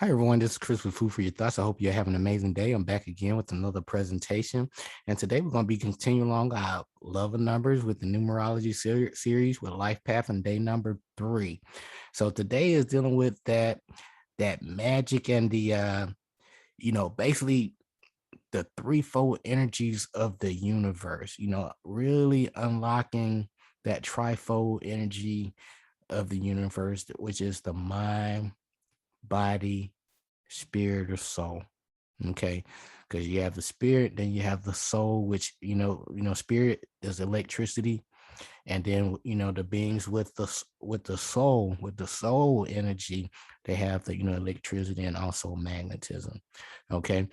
Hi, everyone. This is Chris with Food for Your Thoughts. I hope you have an amazing day. I'm back again with another presentation. And today we're going to be continuing along our Love of Numbers with the numerology series with Life Path and day number 3. So today is dealing with that magic and basically the threefold energies of the universe, really unlocking that trifold energy of the universe, which is the mind, body, spirit, or soul. Okay, because you have the spirit, then you have the soul, which spirit is electricity, and then the beings with the soul energy, they have the electricity and also magnetism. Okay,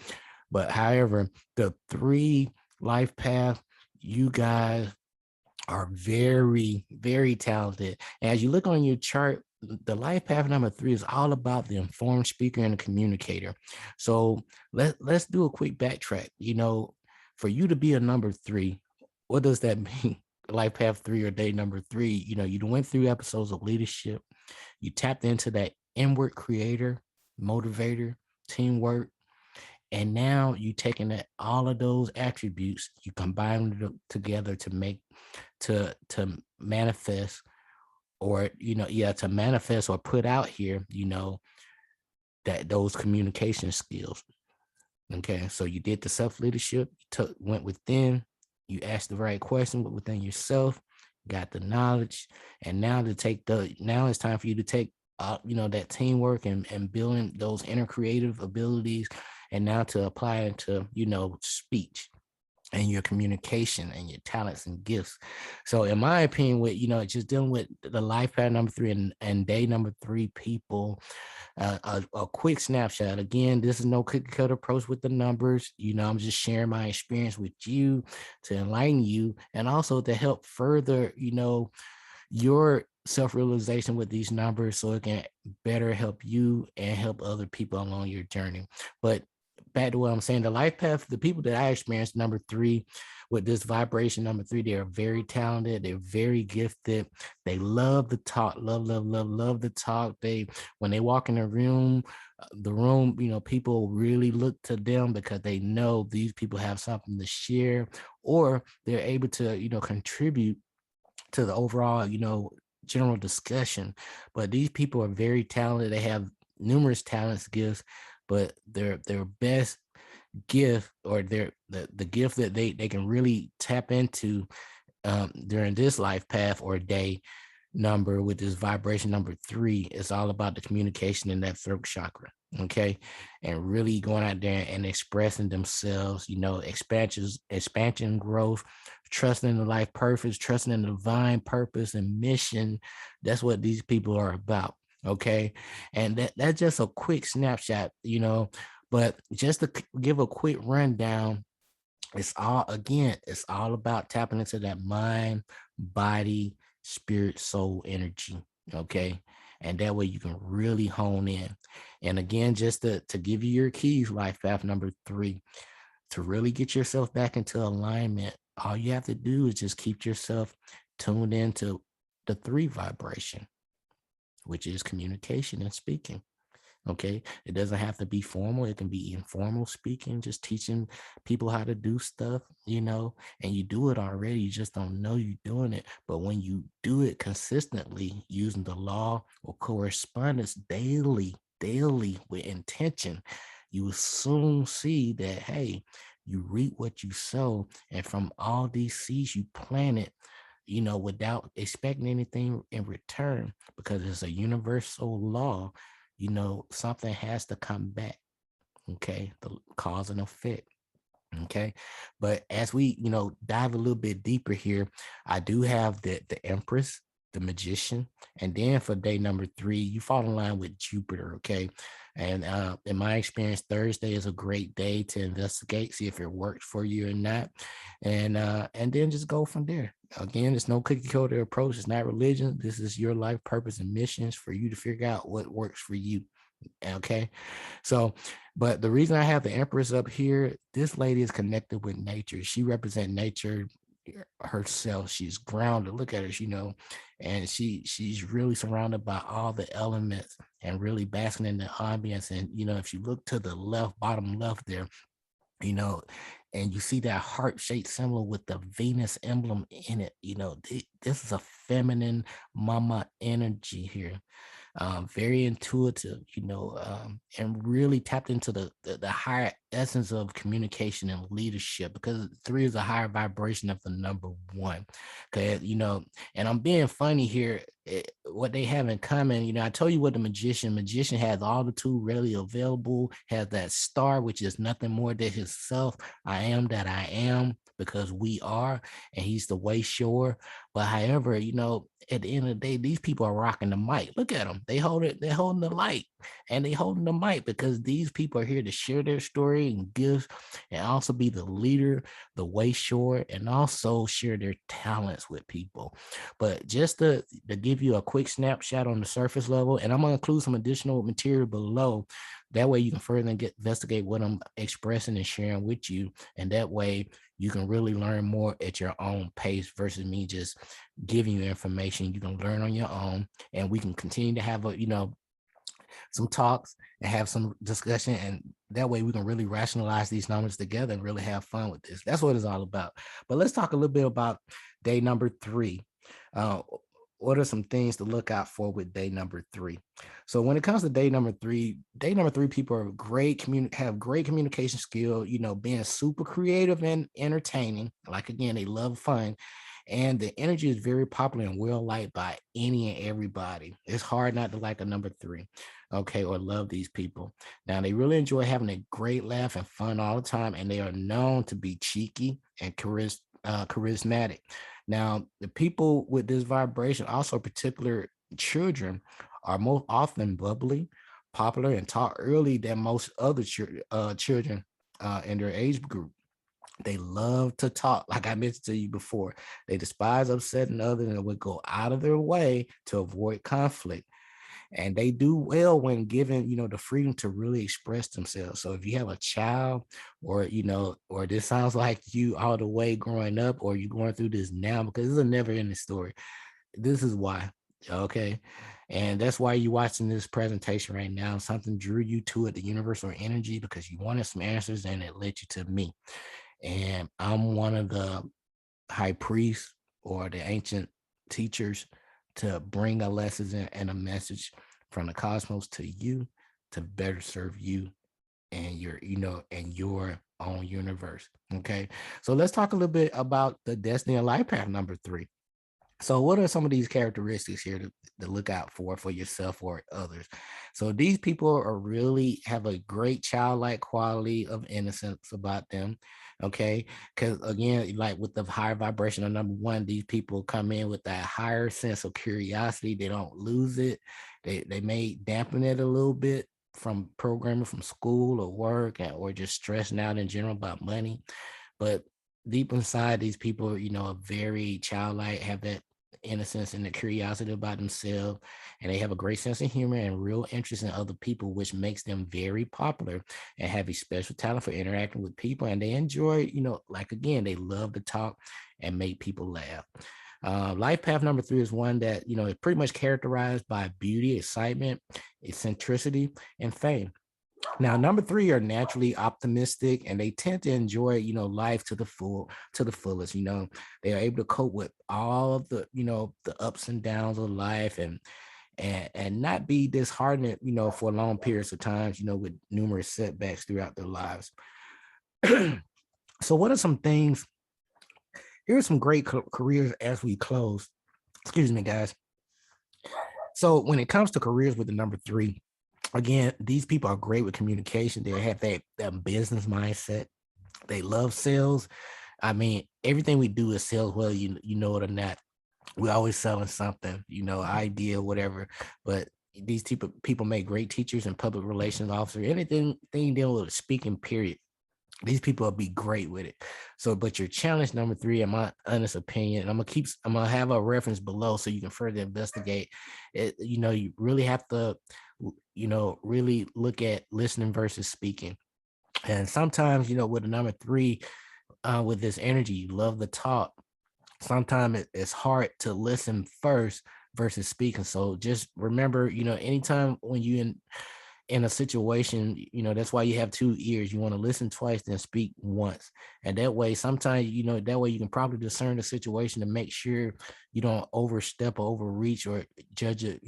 but however, the three life path, you guys are very, very talented. As you look on your chart, the life path number 3 is all about the informed speaker and the communicator. So let's do a quick backtrack. For you to be a number 3, what does that mean? Life path 3 or day number 3, you went through episodes of leadership. You tapped into that inward creator, motivator, teamwork, and now you taking that all of those attributes, you combine them together to manifest, or to manifest or put out here, that those communication skills. Okay, so you did the self-leadership, you went within, you asked the right question within yourself, got the knowledge, and now it's time for you to take that teamwork and building those inner creative abilities, and now to apply it to speech and your communication and your talents and gifts. So in my opinion, with just dealing with the life path number 3 and day number 3 people, a quick snapshot. Again, this is no cookie cutter approach with the numbers. I'm just sharing my experience with you to enlighten you, and also to help further your self-realization with these numbers, so it can better help you and help other people along your journey. But back to what I'm saying, the life path, the people that I experienced number 3 with this vibration number 3, they are very talented, they're very gifted, they love to talk, love to talk. When they walk in the room, people really look to them because they know these people have something to share, or they're able to contribute to the overall general discussion. But these people are very talented, they have numerous talents, gifts, but their best gift, or the gift that they can really tap into during this life path or day number with this vibration number 3, is all about the communication in that throat chakra. Okay, and really going out there and expressing themselves, expansion, growth, trusting in the life purpose, trusting in the divine purpose and mission. That's what these people are about. Okay, and that's just a quick snapshot, but just to give a quick rundown, it's all about tapping into that mind, body, spirit, soul energy. Okay, and that way you can really hone in. And again, just to give you your keys, life path number 3, to really get yourself back into alignment, all you have to do is just keep yourself tuned into the 3 vibration, which is communication and speaking. Okay, it doesn't have to be formal, it can be informal speaking, just teaching people how to do stuff, and you do it already, you just don't know you're doing it. But when you do it consistently using the law or correspondence daily with intention, you will soon see that, hey, you reap what you sow. And from all these seeds you planted, without expecting anything in return, because it's a universal law, something has to come back. Okay, the cause and effect. Okay, but as we dive a little bit deeper here, I do have the Empress, the Magician, and then for day number 3, you fall in line with Jupiter. Okay, and in my experience, Thursday is a great day to investigate, see if it works for you or not, and then just go from there. Again, it's no cookie cutter approach, it's not religion, this is your life purpose and missions for you to figure out what works for you. Okay, so, but the reason I have the Empress up here, this lady is connected with nature. She represents nature, herself. She's grounded. Look at her, and she's really surrounded by all the elements and really basking in the ambience. And if you look to the left, bottom left there, you know, and you see that heart-shaped symbol with the Venus emblem in it. This is a feminine mama energy here, very intuitive, and really tapped into the higher essence of communication and leadership, because three is a higher vibration of the number one. Okay, and I'm being funny here. What they have in common, I told you what the magician has all the tools readily available, has that star, which is nothing more than himself. I am that I am, because we are, and he's the way shower. But however, at the end of the day, these people are rocking the mic. Look at them. They're holding the light, and they holding the mic because these people are here to share their story and gifts, and also be the leader, the way short, and also share their talents with people. But just to give you a quick snapshot on the surface level, and I'm gonna include some additional material below. That way you can further investigate what I'm expressing and sharing with you. And that way you can really learn more at your own pace versus me just giving you information. You can learn on your own, and we can continue to have some talks and have some discussion, and that way we can really rationalize these numbers together and really have fun with this. That's what it's all about. But let's talk a little bit about day number 3. uh, what are some things to look out for with day number 3? So when it comes to day number three, people are have great communication skill, being super creative and entertaining. Like, again, they love fun, and the energy is very popular and well liked by any and everybody. It's hard not to like a number 3, okay, or love these people. Now, they really enjoy having a great laugh and fun all the time, and they are known to be cheeky and charismatic. Now, the people with this vibration, also particular children, are most often bubbly, popular, and taught early than most other children in their age group. They love to talk, like I mentioned to you before. They despise upsetting others and would go out of their way to avoid conflict. And they do well when given, the freedom to really express themselves. So if you have a child, or or this sounds like you all the way growing up, or you going through this now, because it's a never ending story. This is why. Okay. And that's why you're watching this presentation right now. Something drew you to it, the universal energy, because you wanted some answers, and it led you to me. And I'm one of the high priests or the ancient teachers to bring a lesson and a message from the cosmos to you, to better serve you and your own universe. Okay. So let's talk a little bit about the destiny and life path number 3. So what are some of these characteristics here to look out for yourself or others? So these people are really have a great childlike quality of innocence about them. Okay. Because again, like with the higher vibration of number 1, these people come in with that higher sense of curiosity. They don't lose it. They may dampen it a little bit from programming from school or work, or just stressing out in general about money. But deep inside, these people, are very childlike, have that innocence and the curiosity about themselves, and they have a great sense of humor and real interest in other people, which makes them very popular and have a special talent for interacting with people. And they enjoy, like, again, they love to talk and make people laugh. Life path number 3 is one that, is pretty much characterized by beauty, excitement, eccentricity, and fame. Now, number 3 are naturally optimistic, and they tend to enjoy, life to the fullest. They are able to cope with all of the, the ups and downs of life, and not be disheartened, for long periods of times, with numerous setbacks throughout their lives. So what are some things? Here are some great careers as we close. Excuse me, guys. So when it comes to careers with the number 3, again, these people are great with communication. They have that business mindset. They love sales. I mean, everything we do is sales, whether you know it or not. We're always selling something, idea, whatever. But these people make great teachers and public relations officers. Anything dealing with speaking, period. These people will be great with it. So, but your challenge number 3, in my honest opinion, I'm gonna have a reference below so you can further investigate it. You really have to, really look at listening versus speaking. And sometimes, with the number 3, with this energy, you love the talk, sometimes it's hard to listen first versus speaking. So just remember, anytime when you in a situation, that's why you have two ears. You want to listen twice, then speak once. And that way, sometimes, that way you can probably discern the situation to make sure you don't overstep or overreach or judge it,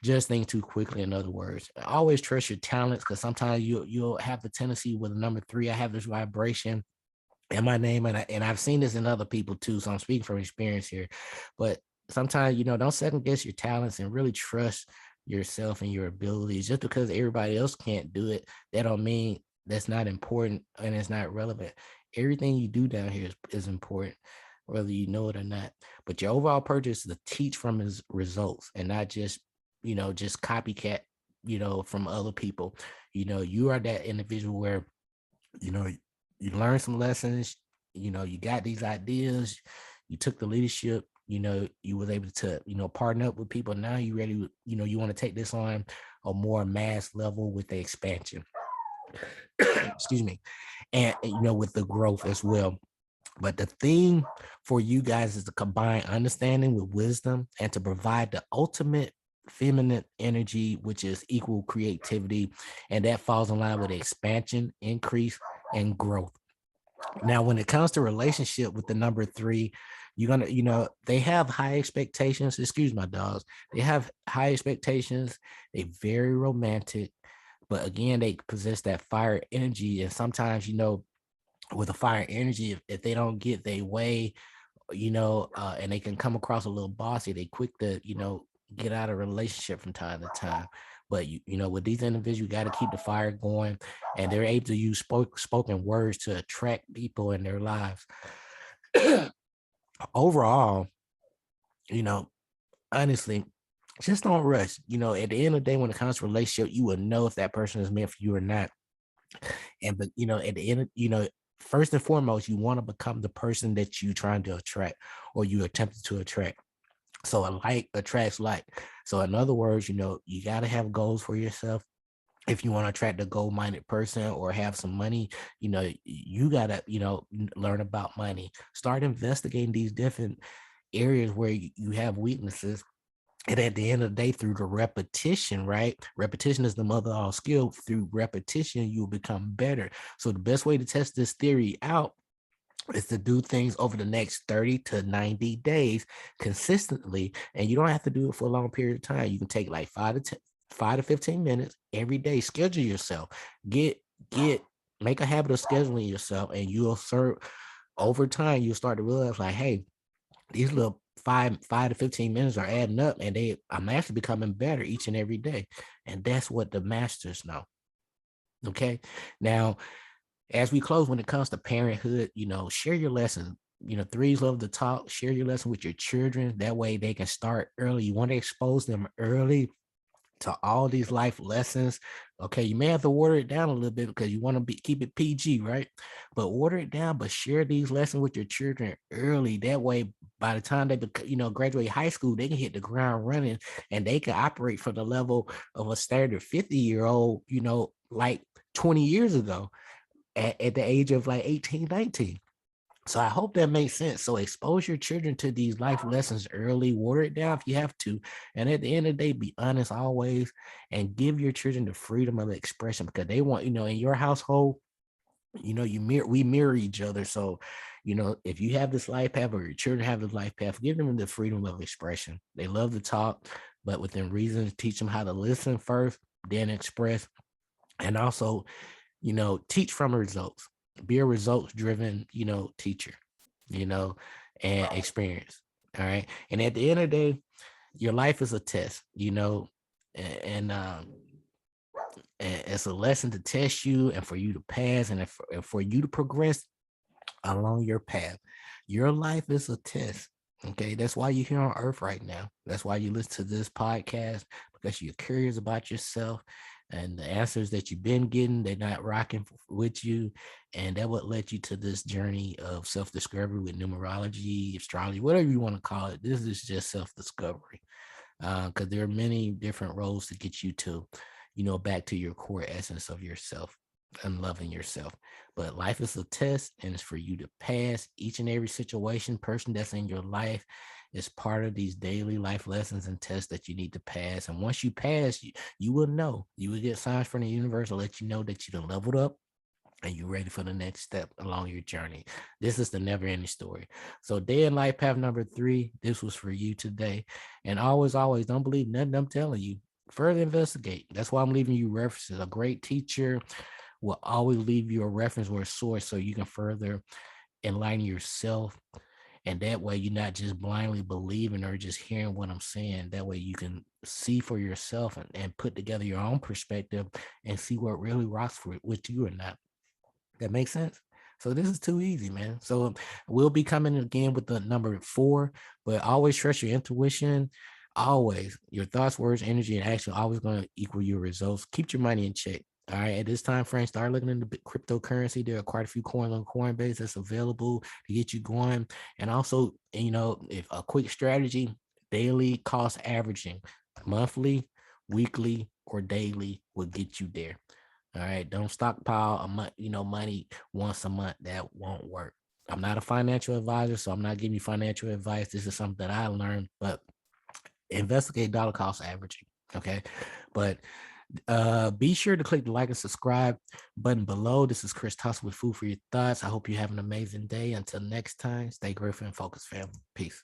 judge things too quickly. In other words, always trust your talents, because sometimes you'll have the tendency with a number three. I have this vibration in my name, and I've seen this in other people too. So I'm speaking from experience here. But sometimes, don't second guess your talents and really trust yourself and your abilities. Just because everybody else can't do it, that don't mean that's not important and it's not relevant. Everything you do down here is important, whether you know it or not. But your overall purpose is to teach from his results and not just copycat, from other people. You are that individual where, you know, you learn some lessons, you got these ideas, you took the leadership, you was able to, partner up with people. Now you ready, you want to take this on a more mass level with the expansion. Excuse me. And with the growth as well. But the thing for you guys is to combine understanding with wisdom and to provide the ultimate feminine energy, which is equal creativity. And that falls in line with expansion, increase, and growth. Now, when it comes to relationship with the number three, you're gonna, they have high expectations. Excuse my dogs. They have high expectations. They very romantic, but again, they possess that fire energy. And sometimes, with the fire energy, if they don't get their way, and they can come across a little bossy, they quick to, get out of relationship from time to time. But with these individuals, you got to keep the fire going, and they're able to use spoken words to attract people in their lives. Overall, you know, honestly, just don't rush. At the end of the day, when it comes to relationship, you will know if that person is meant for you or not. And but at the end of, first and foremost, you want to become the person that you trying to attract or you attempted to attract. So a like attracts like. So in other words, you got to have goals for yourself. If you want to attract a goal-minded person or have some money, you got to, learn about money. Start investigating these different areas where you have weaknesses. And at the end of the day, through the repetition, right? Repetition is the mother of all skill. Through repetition, you'll become better. So the best way to test this theory out is to do things over the next 30 to 90 days consistently. And you don't have to do it for a long period of time. You can take like 5 to 15 minutes every day. Schedule yourself. Get make a habit of scheduling yourself, and you'll serve over time. You'll start to realize like, hey, these little 5 to 15 minutes are adding up, and I'm actually becoming better each and every day. And that's what the masters know. Okay. Now, as we close, when it comes to parenthood, share your lesson. Threes love to talk. Share your lesson with your children. That way they can start early. You want to expose them early to all these life lessons. Okay, you may have to water it down a little bit because you want to keep it PG, right? But water it down, but share these lessons with your children early. That way, by the time they graduate high school, they can hit the ground running and they can operate from the level of a standard 50-year-old, like 20 years ago at the age of like 18, 19. So I hope that makes sense. So expose your children to these life lessons early, water it down if you have to. And at the end of the day, be honest always and give your children the freedom of expression, because they want, in your household, we mirror each other. So, if you have this life path or your children have this life path, give them the freedom of expression. They love to talk, but within reason, teach them how to listen first, then express. And also, teach from results. Be a results driven, teacher, you know, and experience. All right. And at the end of the day, your life is a test, and it's a lesson to test you and for you to pass and for you to progress along your path. Your life is a test. Okay. That's why you're here on earth right now. That's why you listen to this podcast, because you're curious about yourself and the answers that you've been getting, they're not rocking with you. And that would lead you to this journey of self-discovery with numerology, astrology, whatever you want to call it. This is just self-discovery. Because there are many different roles to get you to, back to your core essence of yourself. and loving yourself. But life is a test, and it's for you to pass. Each and every situation, person that's in your life is part of these daily life lessons and tests that you need to pass. And once you pass, you will know. You will get signs from the universe to let you know that you done leveled up and you're ready for the next step along your journey. This is the never ending story. So, day in life path number 3, this was for you today. And always, always don't believe nothing I'm telling you. Further investigate. That's why I'm leaving you references. A great teacher will always leave you a reference or a source so you can further enlighten yourself. And that way, you're not just blindly believing or just hearing what I'm saying. That way, you can see for yourself and put together your own perspective and see what really rocks for with you or not. That makes sense. So this is too easy, man. So we'll be coming again with the number 4, but always trust your intuition. Always your thoughts, words, energy, and action are always going to equal your results. Keep your money in check. All right. At this time frame, start looking into cryptocurrency. There are quite a few coins on Coinbase that's available to get you going. And also, if a quick strategy, daily cost averaging, monthly, weekly, or daily will get you there. All right. Don't stockpile a month, money once a month. That won't work. I'm not a financial advisor, so I'm not giving you financial advice. This is something that I learned, but investigate dollar cost averaging. Okay. But be sure to click the like and subscribe button below. This is Chris Tuss with Food for Your Thoughts. I hope you have an amazing day. Until next time, stay grateful and focused, fam. Peace.